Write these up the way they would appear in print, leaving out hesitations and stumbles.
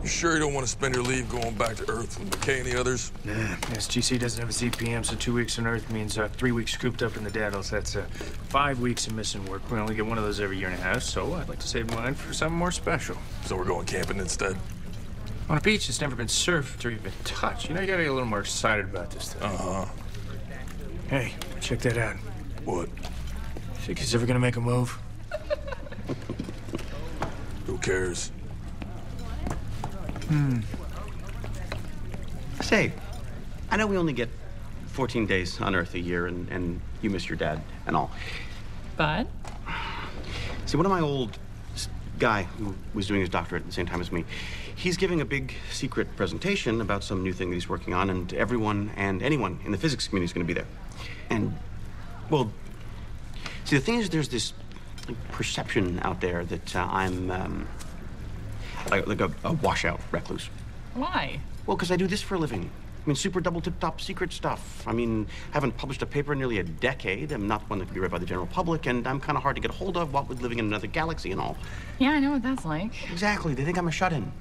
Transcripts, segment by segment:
You sure you don't want to spend your leave going back to Earth with McKay and the others? Nah, SGC doesn't have a ZPM, so 2 weeks on Earth means 3 weeks scooped up in the daddles. That's 5 weeks of missing work. We only get one of those every year and a half, so I'd like to save mine for something more special. So we're going camping instead? On a beach that's never been surfed or even touched. You know, you gotta get a little more excited about this thing. Uh-huh. Hey, check that out. What? Think he's ever gonna make a move? Who cares? Say, I know we only get 14 days on Earth a year, and you miss your dad and all. But? See, one of my old guy who was doing his doctorate at the same time as me, he's giving a big secret presentation about some new thing that he's working on, and everyone and anyone in the physics community is going to be there. And, well, see, the thing is, there's this perception out there that I'm like a washout recluse. Why? Well, because I do this for a living. I mean, super double tip-top secret stuff. I mean, haven't published a paper in nearly a decade. I'm not one that can be read by the general public, and I'm kind of hard to get a hold of, what with living in another galaxy and all. Yeah, I know what that's like. Exactly. They think I'm a shut-in.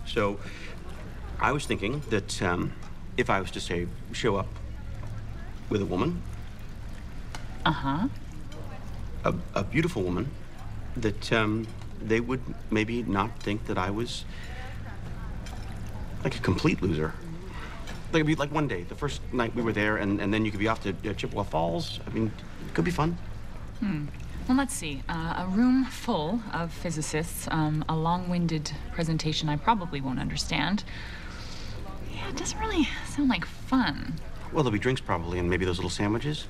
So, I was thinking that if I was to, say, show up with a woman. Uh-huh. A beautiful woman, that they would maybe not think that I was like a complete loser. Like, it'd be like one day, the first night we were there, and then you could be off to Chippewa Falls. I mean, it could be fun. Well, let's see. A room full of physicists, a long-winded presentation I probably won't understand. Yeah, it doesn't really sound like fun. Well, there'll be drinks probably, and maybe those little sandwiches.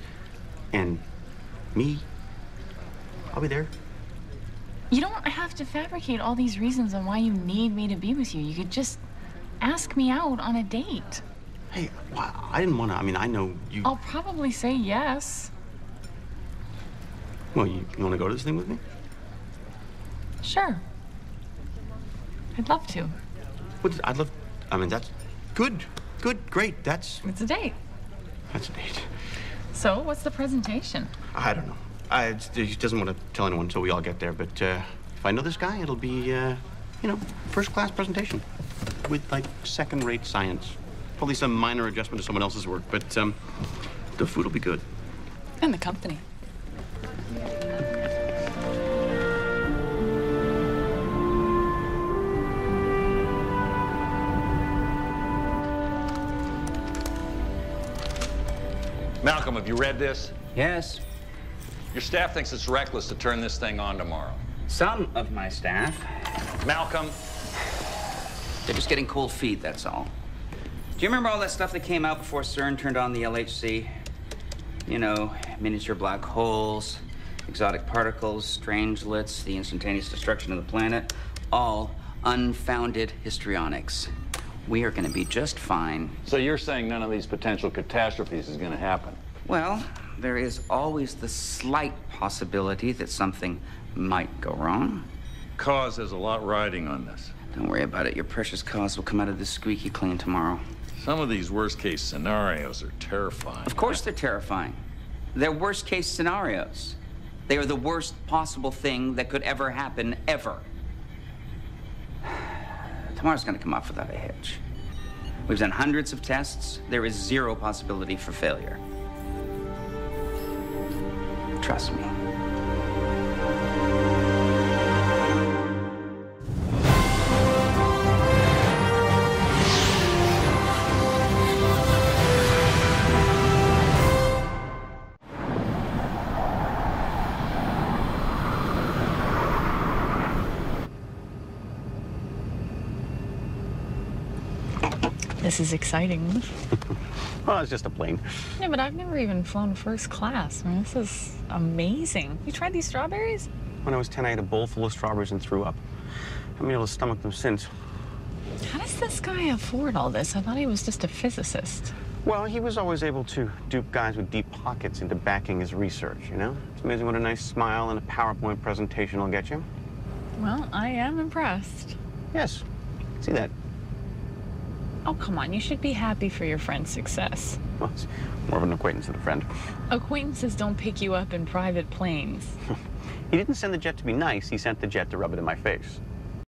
And me, I'll be there. You don't have to fabricate all these reasons on why you need me to be with you. You could just ask me out on a date. Hey, well, I didn't want to. I mean, I know you... I'll probably say yes. Well, you want to go to this thing with me? Sure. I'd love to. I'd love... I mean, that's good. Good, great. That's... It's a date. That's a date. So, what's the presentation? I don't know. He doesn't want to tell anyone until we all get there, but if I know this guy, it'll be, you know, first-class presentation with, like, second-rate science. Probably some minor adjustment to someone else's work, but the food will be good. And the company. Malcolm, have you read this? Yes. Your staff thinks it's reckless to turn this thing on tomorrow. Some of my staff. Malcolm. They're just getting cold feet, that's all. Do you remember all that stuff that came out before CERN turned on the LHC? You know, miniature black holes, exotic particles, strangelets, the instantaneous destruction of the planet, all unfounded histrionics. We are going to be just fine. So you're saying none of these potential catastrophes is going to happen? Well, there is always the slight possibility that something might go wrong. Cause has a lot riding on this. Don't worry about it. Your precious cause will come out of this squeaky clean tomorrow. Some of these worst-case scenarios are terrifying. Of course they're terrifying. They're worst-case scenarios. They are the worst possible thing that could ever happen, ever. Tomorrow's gonna come off without a hitch. We've done hundreds of tests. There is zero possibility for failure. Trust me. This is exciting. Well, it's just a plane. Yeah, but I've never even flown first class. I mean, this is amazing. You tried these strawberries? When I was 10, I ate a bowl full of strawberries and threw up. I haven't been able to stomach them since. How does this guy afford all this? I thought he was just a physicist. Well, he was always able to dupe guys with deep pockets into backing his research, you know? It's amazing what a nice smile and a PowerPoint presentation will get you. Well, I am impressed. Yes, see that. Oh, come on. You should be happy for your friend's success. Well, it's more of an acquaintance than a friend. Acquaintances don't pick you up in private planes. He didn't send the jet to be nice. He sent the jet to rub it in my face.